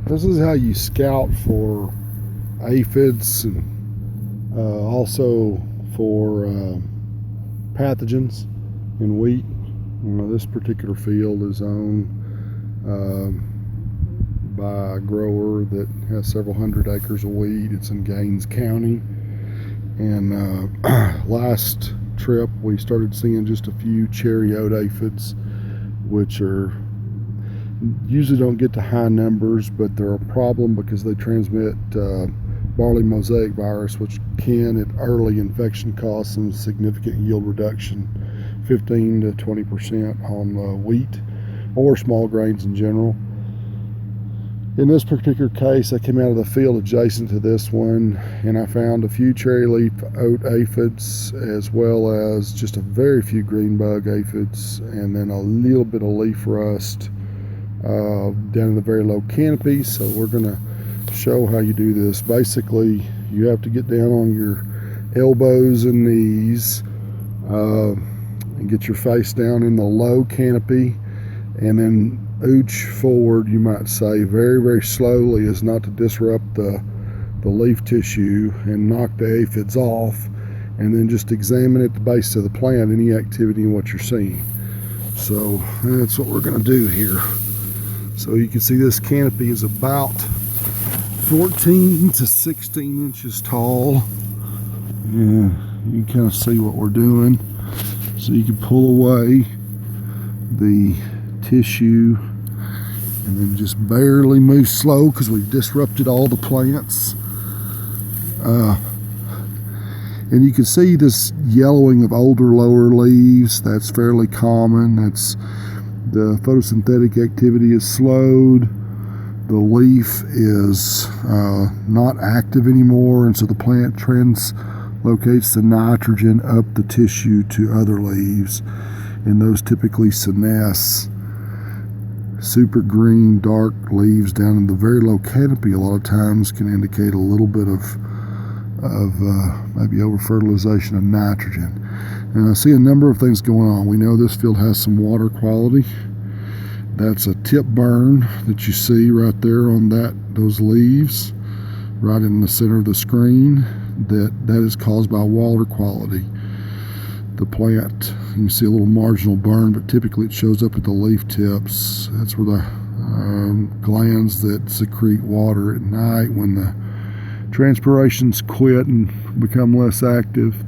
This is how you scout for aphids and also for pathogens in wheat. This particular field is owned by a grower that has several hundred acres of wheat. It's in Gaines County, and last trip we started seeing just a few cherry oat aphids, which are usually don't get to high numbers, but they're a problem because they transmit barley mosaic virus, which can at early infection cause some significant yield reduction, 15 to 20% on wheat or small grains in general. In this particular case, I came out of the field adjacent to this one, and I found a few cherry leaf oat aphids, as well as just a very few green bug aphids, and then a little bit of leaf rust down in the very low canopy. So we're going to show how you do this. Basically, you have to get down on your elbows and knees and get your face down in the low canopy, and then ooch forward, you might say, very, very slowly, as not to disrupt the leaf tissue and knock the aphids off, and then just examine at the base of the plant any activity in what you're seeing. So that's what we're going to do here. So you can see this canopy is about 14 to 16 inches tall. Yeah, you can kind of see what we're doing. So you can pull away the tissue and then just barely move slow because we've disrupted all the plants. And you can see this yellowing of older lower leaves. That's fairly common. That's the photosynthetic activity is slowed. The leaf is not active anymore, and so the plant translocates the nitrogen up the tissue to other leaves, and those typically senesce. Super green, dark leaves down in the very low canopy a lot of times can indicate a little bit of maybe over-fertilization of nitrogen. And I see a number of things going on. We know this field has some water quality. That's a tip burn that you see right there on those leaves, right in the center of the screen. That is caused by water quality. The plant, you can see a little marginal burn, but typically it shows up at the leaf tips. That's where the glands that secrete water at night, when the transpirations quit and become less active,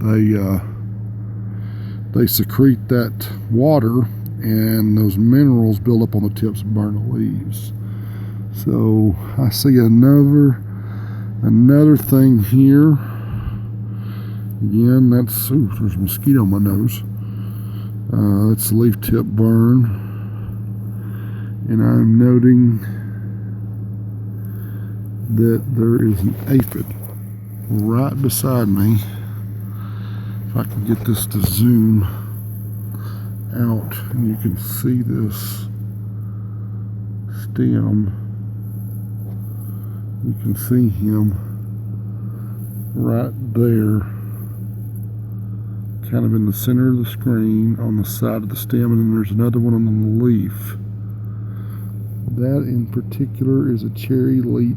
they secrete that water, and those minerals build up on the tips and burn the leaves. So I see another thing here. Again, there's a mosquito on my nose. That's the leaf tip burn. And I'm noting that there is an aphid right beside me. If I can get this to zoom out, and you can see this stem. You can see him right there, kind of in the center of the screen on the side of the stem, and then there's another one on the leaf. That in particular is a cherry leaf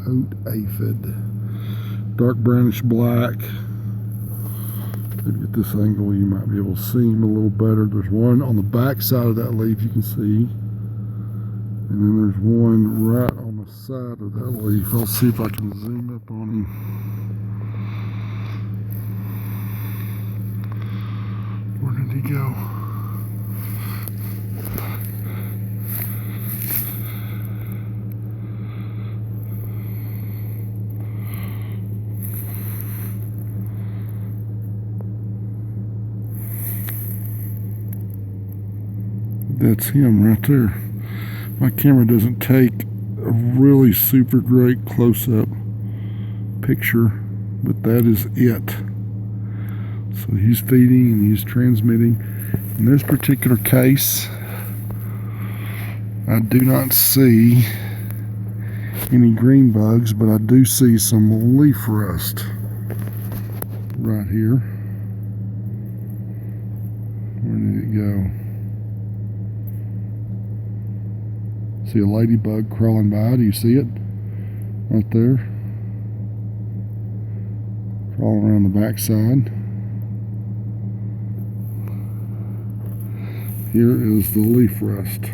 oat aphid, dark brownish black. Maybe at this angle you might be able to see him a little better. There's one on the back side of that leaf you can see, and then there's one right on the side of that leaf. I'll see if I can zoom up on him. Where did he go? That's him right there. My camera doesn't take a really super great close-up picture, but that is it. So he's feeding and he's transmitting. In this particular case, I do not see any green bugs, but I do see some leaf rust right here. Where did it go? See a ladybug crawling by. Do you see it? right there. Crawling around the backside. Here is the leaf rust.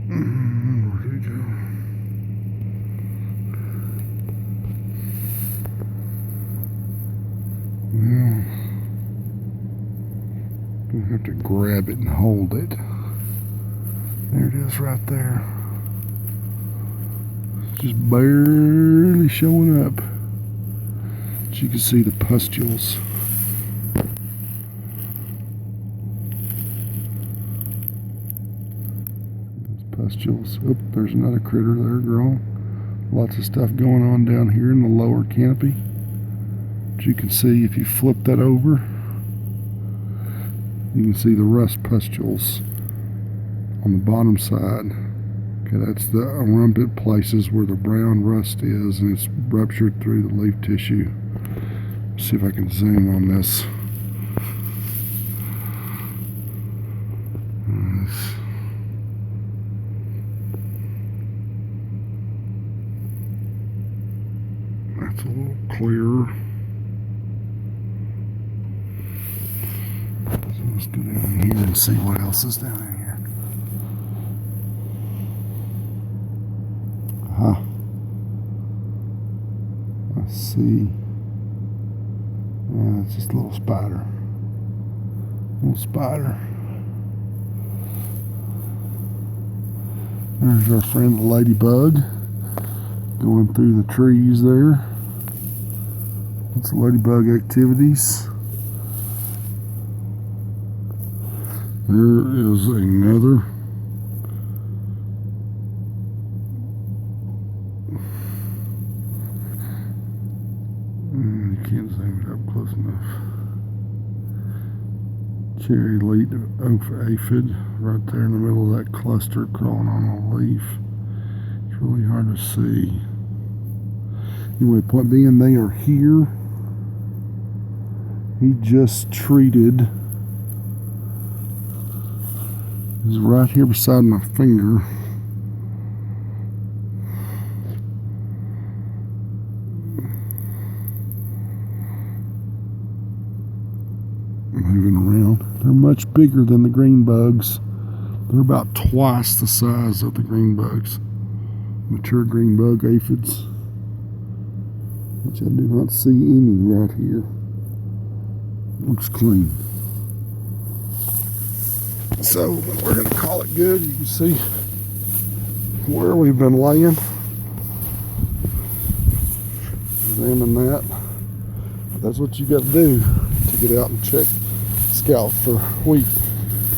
Where did it go? Well, gonna have to grab it and hold it. There it is right there. Just barely showing up. But you can see the pustules. Pustules. Oh, there's another critter there growing. Lots of stuff going on down here in the lower canopy. But you can see if you flip that over, you can see the rust pustules on the bottom side. Okay, that's the armpit places where the brown rust is, and it's ruptured through the leaf tissue. Let's see if I can zoom on this. That's a little clearer. So let's go down here and see what else is down in here. I see. It's just a little spider. Little spider. There's our friend the ladybug going through the trees there. That's ladybug activities. There is another. You can't zoom it up close enough. Cherry leaf aphid right there in the middle of that cluster crawling on a leaf. It's really hard to see. Anyway, point being, they are here. He just treated. He's right here beside my finger. Moving around. They're much bigger than the green bugs. They're about twice the size of the green bugs. Mature green bug aphids, which I do not see any right here. Looks clean. So we're going to call it good. You can see where we've been laying. Examine that. That's what you got to do to get out and check, scout for wheat.